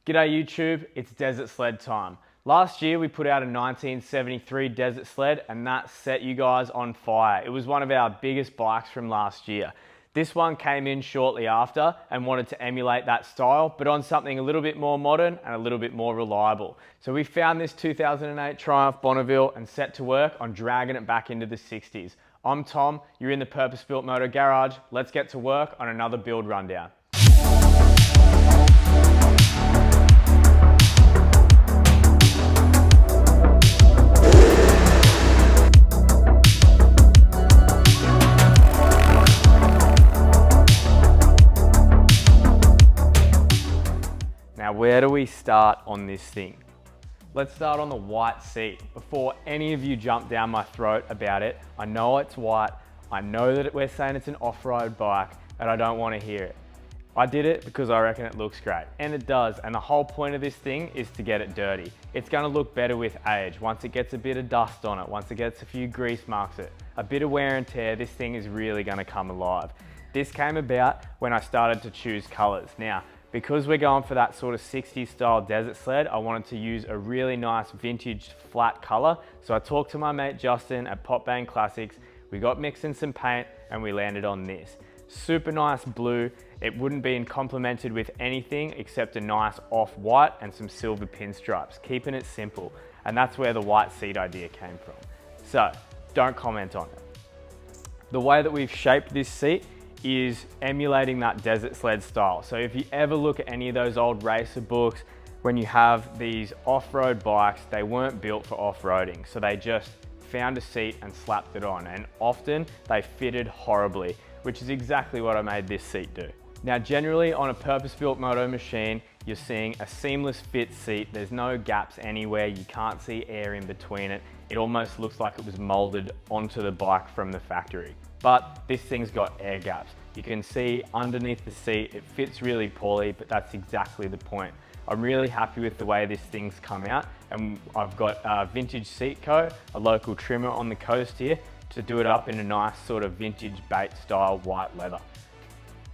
G'day YouTube, it's Desert Sled time. Last year we put out a 1973 Desert Sled and that set you guys on fire. It was one of our biggest bikes from last year. This one came in shortly after and wanted to emulate that style, but on something a little bit more modern and a little bit more reliable. So we found this 2008 Triumph Bonneville and set to work on dragging it back into the 60s. I'm Tom, you're in the Purpose Built Moto Garage. Let's get to work on another build rundown. Now, where do we start on this thing? Let's start on the white seat. Before any of you jump down my throat about it, I know it's white, I know that we're saying it's an off-road bike, and I don't want to hear it. I did it because I reckon it looks great, and it does, and the whole point of this thing is to get it dirty. It's going to look better with age. Once it gets a bit of dust on it, once it gets a few grease marks, a bit of wear and tear, this thing is really going to come alive. This came about when I started to choose colors. Now, because we're going for that sort of 60s style desert sled, I wanted to use a really nice vintage flat color. So I talked to my mate Justin at Pop Bang Classics. We got mixing some paint and we landed on this. Super nice blue. It wouldn't be complemented with anything except a nice off-white and some silver pinstripes, keeping it simple. And that's where the white seat idea came from. So don't comment on it. The way that we've shaped this seat is emulating that desert sled style. So if you ever look at any of those old racer books, when you have these off-road bikes, they weren't built for off-roading. So they just found a seat and slapped it on. And often they fitted horribly, which is exactly what I made this seat do. Now, generally on a purpose-built moto machine, you're seeing a seamless fit seat. There's no gaps anywhere. You can't see air in between it. It almost looks like it was molded onto the bike from the factory. But this thing's got air gaps. You can see underneath the seat, it fits really poorly, but that's exactly the point. I'm really happy with the way this thing's come out, and I've got Vintage Seat Co, a local trimmer on the coast here, to do it up in a nice sort of vintage bait style white leather.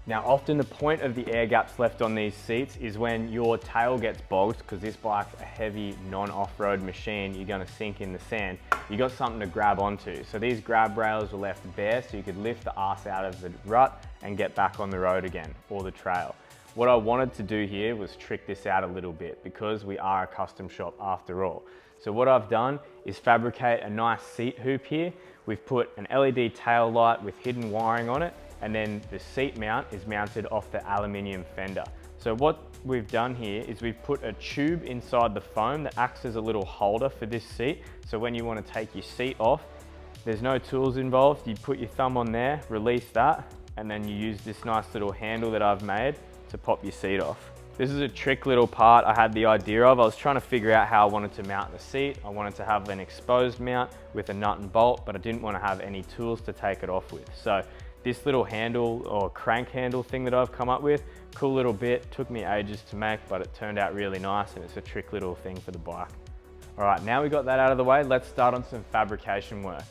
Now, often the point of the air gaps left on these seats is when your tail gets bogged, because this bike's a heavy non-off-road machine, you're gonna sink in the sand. You got something to grab onto. So these grab rails were left bare so you could lift the arse out of the rut and get back on the road again, or the trail. What I wanted to do here was trick this out a little bit because we are a custom shop after all. So what I've done is fabricate a nice seat hoop here. We've put an LED tail light with hidden wiring on it, and then the seat mount is mounted off the aluminium fender. So what we've done here is we've put a tube inside the foam that acts as a little holder for this seat. So when you want to take your seat off, there's no tools involved. You put your thumb on there, release that, and then you use this nice little handle that I've made to pop your seat off. This is a trick little part I had the idea of. I was trying to figure out how I wanted to mount the seat. I wanted to have an exposed mount with a nut and bolt, but I didn't want to have any tools to take it off with. So this little handle or crank handle thing that I've come up with, cool little bit, took me ages to make, but it turned out really nice and it's a trick little thing for the bike. All right, now we got that out of the way, let's start on some fabrication work.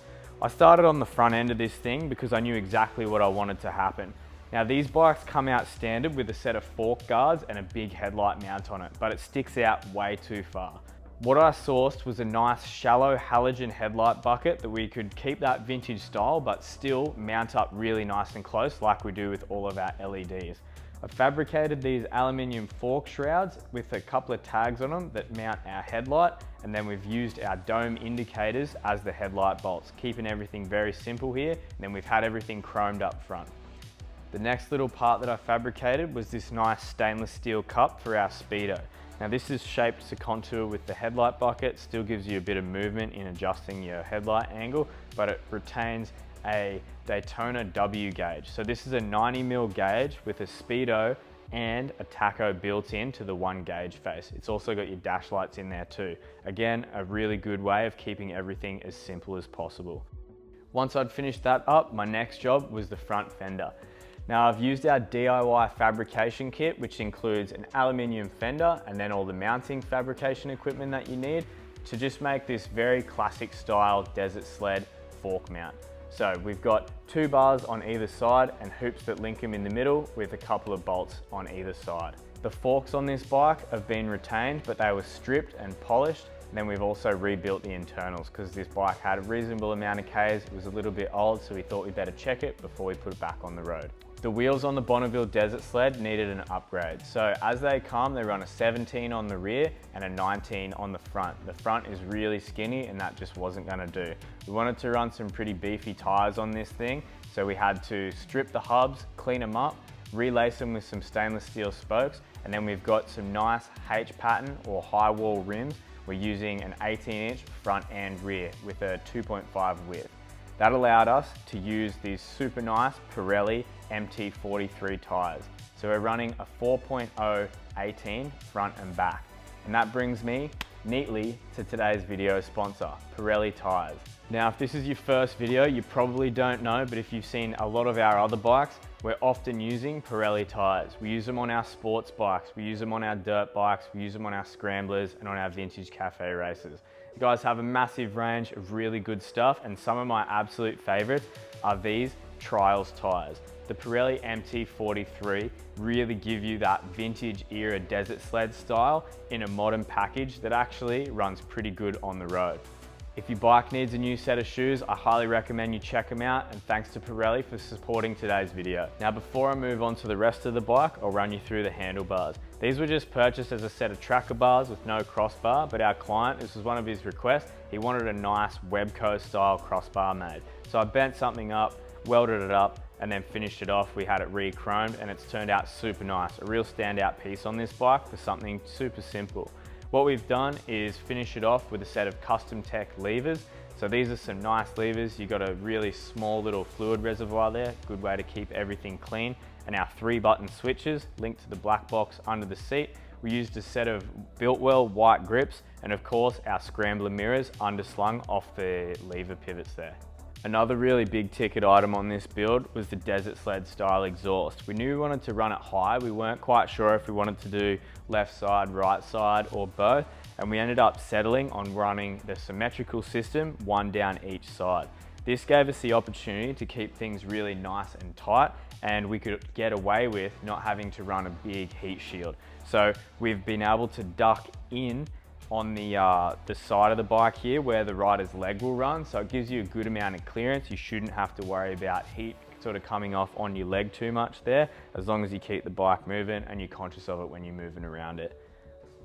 I started on the front end of this thing because I knew exactly what I wanted to happen. Now these bikes come out standard with a set of fork guards and a big headlight mount on it, but it sticks out way too far. What I sourced was a nice shallow halogen headlight bucket that we could keep that vintage style but still mount up really nice and close like we do with all of our LEDs. I fabricated these aluminium fork shrouds with a couple of tags on them that mount our headlight, and then we've used our dome indicators as the headlight bolts, keeping everything very simple here, and then we've had everything chromed up front. The next little part that I fabricated was this nice stainless steel cup for our Speedo. Now this is shaped to contour with the headlight bucket, still gives you a bit of movement in adjusting your headlight angle, but it retains a Daytona W gauge. So this is a 90mm gauge with a Speedo and a tacho built in to the one gauge face. It's also got your dash lights in there too. Again, a really good way of keeping everything as simple as possible. Once I'd finished that up, my next job was the front fender. Now I've used our DIY fabrication kit, which includes an aluminium fender and then all the mounting fabrication equipment that you need to just make this very classic style desert sled fork mount. So we've got 2 bars on either side and hoops that link them in the middle with a couple of bolts on either side. The forks on this bike have been retained, but they were stripped and polished. And then we've also rebuilt the internals because this bike had a reasonable amount of Ks. It was a little bit old, so we thought we'd better check it before we put it back on the road. The wheels on the Bonneville Desert Sled needed an upgrade. So as they come, they run a 17 on the rear and a 19 on the front. The front is really skinny and that just wasn't gonna do. We wanted to run some pretty beefy tires on this thing, so we had to strip the hubs, clean them up, relace them with some stainless steel spokes, and then we've got some nice H pattern or high wall rims. We're using an 18-inch front and rear with a 2.5 width. That allowed us to use these super nice Pirelli MT43 tires. So we're running a 4.0 18 front and back. And that brings me neatly to today's video sponsor, Pirelli tires. Now, if this is your first video, you probably don't know, but if you've seen a lot of our other bikes, we're often using Pirelli tires. We use them on our sports bikes, we use them on our dirt bikes, we use them on our scramblers and on our vintage cafe races. You guys have a massive range of really good stuff, and some of my absolute favorites are these Trials tires. The Pirelli MT43 really give you that vintage era desert sled style in a modern package that actually runs pretty good on the road. If your bike needs a new set of shoes, I highly recommend you check them out, and thanks to Pirelli for supporting today's video. Now, before I move on to the rest of the bike, I'll run you through the handlebars. These were just purchased as a set of tracker bars with no crossbar, but our client, this was one of his requests, he wanted a nice Webco style crossbar made. So I bent something up, welded it up, and then finished it off. We had it re-chromed and it's turned out super nice. A real standout piece on this bike for something super simple. What we've done is finish it off with a set of Custom Tech levers. So these are some nice levers. You've got a really small little fluid reservoir there, good way to keep everything clean. And our 3-button switches linked to the black box under the seat. We used a set of Biltwell white grips, and of course our scrambler mirrors underslung off the lever pivots there. Another really big ticket item on this build was the Desert Sled style exhaust. We knew we wanted to run it high. We weren't quite sure if we wanted to do left side, right side, or both. And we ended up settling on running the symmetrical system, one down each side. This gave us the opportunity to keep things really nice and tight, and we could get away with not having to run a big heat shield. So we've been able to duck in on the side of the bike here where the rider's leg will run, so it gives you a good amount of clearance. You shouldn't have to worry about heat sort of coming off on your leg too much there, as long as you keep the bike moving and you're conscious of it when you're moving around it.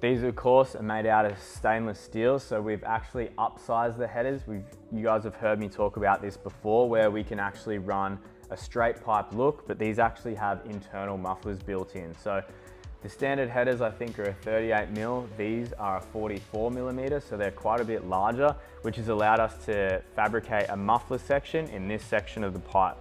These of course are made out of stainless steel, so we've actually upsized the headers. You guys have heard me talk about this before, where we can actually run a straight pipe look, but these actually have internal mufflers built in. So the standard headers I think are a 38mm, these are a 44mm, so they're quite a bit larger, which has allowed us to fabricate a muffler section in this section of the pipe.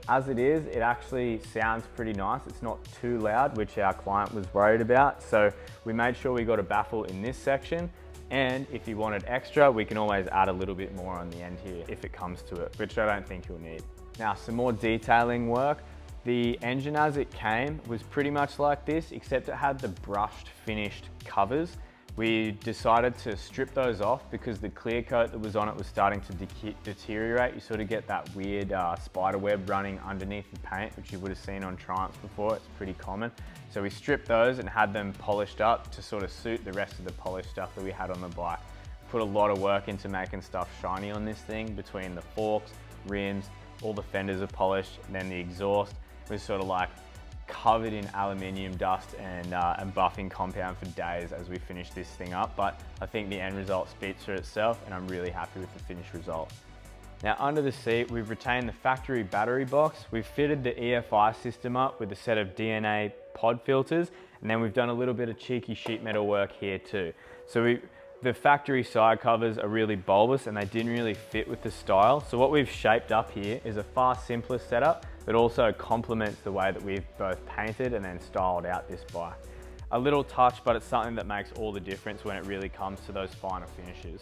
As it is, it actually sounds pretty nice. It's not too loud, which our client was worried about. So we made sure we got a baffle in this section, and if you wanted extra, we can always add a little bit more on the end here if it comes to it, which I don't think you'll need. Now, some more detailing work. The engine as it came was pretty much like this, except it had the brushed finished covers. We decided to strip those off because the clear coat that was on it was starting to deteriorate. You sort of get that weird spider web running underneath the paint, which you would have seen on Triumphs before. It's pretty common. So we stripped those and had them polished up to sort of suit the rest of the polished stuff that we had on the bike. Put a lot of work into making stuff shiny on this thing, between the forks, rims, all the fenders are polished, and then the exhaust was sort of like covered in aluminium dust and buffing compound for days as we finished this thing up. But I think the end result speaks for itself, and I'm really happy with the finished result. Now, under the seat, we've retained the factory battery box. We've fitted the EFI system up with a set of DNA pod filters, and then we've done a little bit of cheeky sheet metal work here too. So the factory side covers are really bulbous and they didn't really fit with the style. So what we've shaped up here is a far simpler setup that also complements the way that we've both painted and then styled out this bike. A little touch, but it's something that makes all the difference when it really comes to those finer finishes.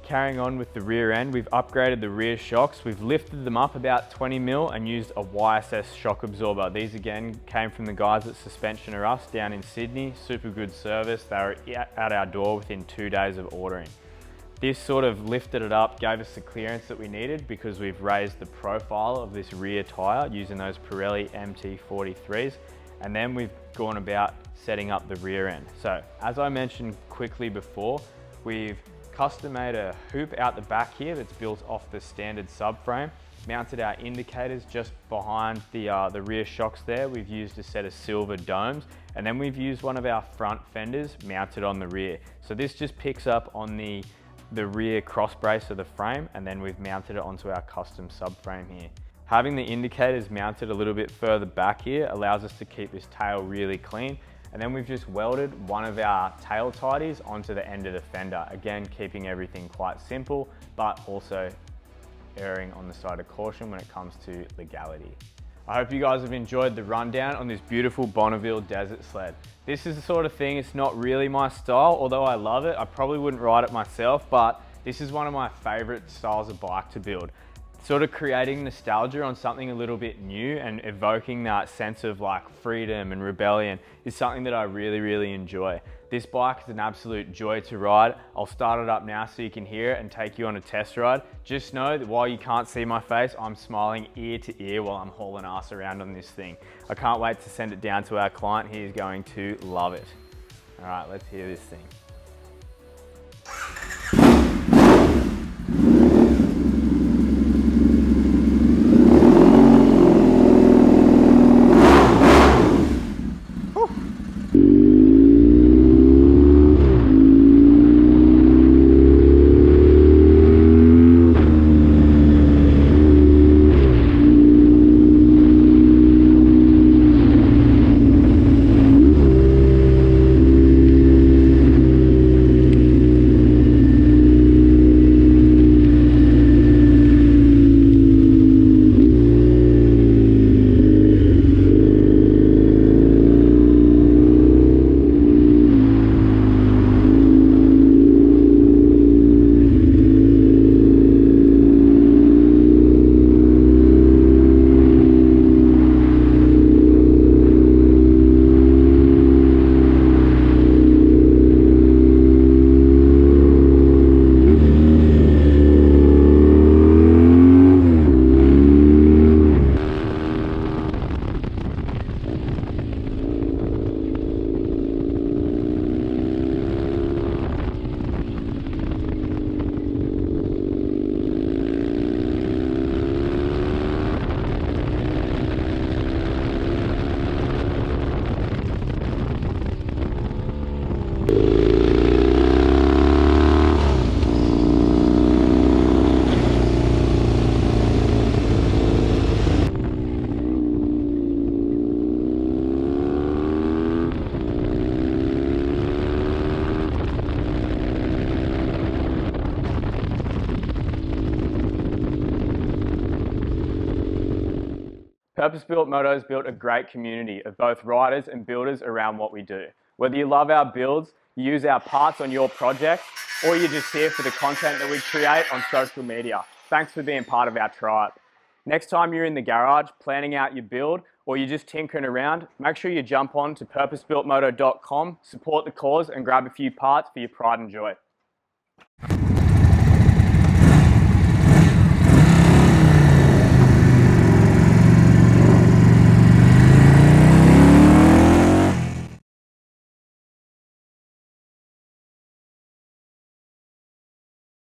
Carrying on with the rear end, we've upgraded the rear shocks. We've lifted them up about 20mm and used a YSS shock absorber. These again came from the guys at Suspension or Us down in Sydney. Super good service. They were at our door within 2 days of ordering. This sort of lifted it up, gave us the clearance that we needed because we've raised the profile of this rear tyre using those Pirelli MT43s. And then we've gone about setting up the rear end. So as I mentioned quickly before, we've custom made a hoop out the back here that's built off the standard subframe, mounted our indicators just behind the rear shocks there. We've used a set of silver domes, and then we've used one of our front fenders mounted on the rear. So this just picks up on the rear cross brace of the frame, and then we've mounted it onto our custom subframe here. Having the indicators mounted a little bit further back here allows us to keep this tail really clean. And then we've just welded one of our tail tidies onto the end of the fender. Again, keeping everything quite simple, but also erring on the side of caution when it comes to legality. I hope you guys have enjoyed the rundown on this beautiful Bonneville desert sled. This is the sort of thing, it's not really my style, although I love it. I probably wouldn't ride it myself, but this is one of my favorite styles of bike to build. Sort of creating nostalgia on something a little bit new and evoking that sense of like freedom and rebellion is something that I really, really enjoy. This bike is an absolute joy to ride. I'll start it up now so you can hear it and take you on a test ride. Just know that while you can't see my face, I'm smiling ear to ear while I'm hauling ass around on this thing. I can't wait to send it down to our client. He's going to love it. All right, let's hear this thing. Purpose Built Moto has built a great community of both riders and builders around what we do. Whether you love our builds, you use our parts on your project, or you're just here for the content that we create on social media, thanks for being part of our tribe. Next time you're in the garage planning out your build, or you're just tinkering around, make sure you jump on to purposebuiltmoto.com, support the cause and grab a few parts for your pride and joy.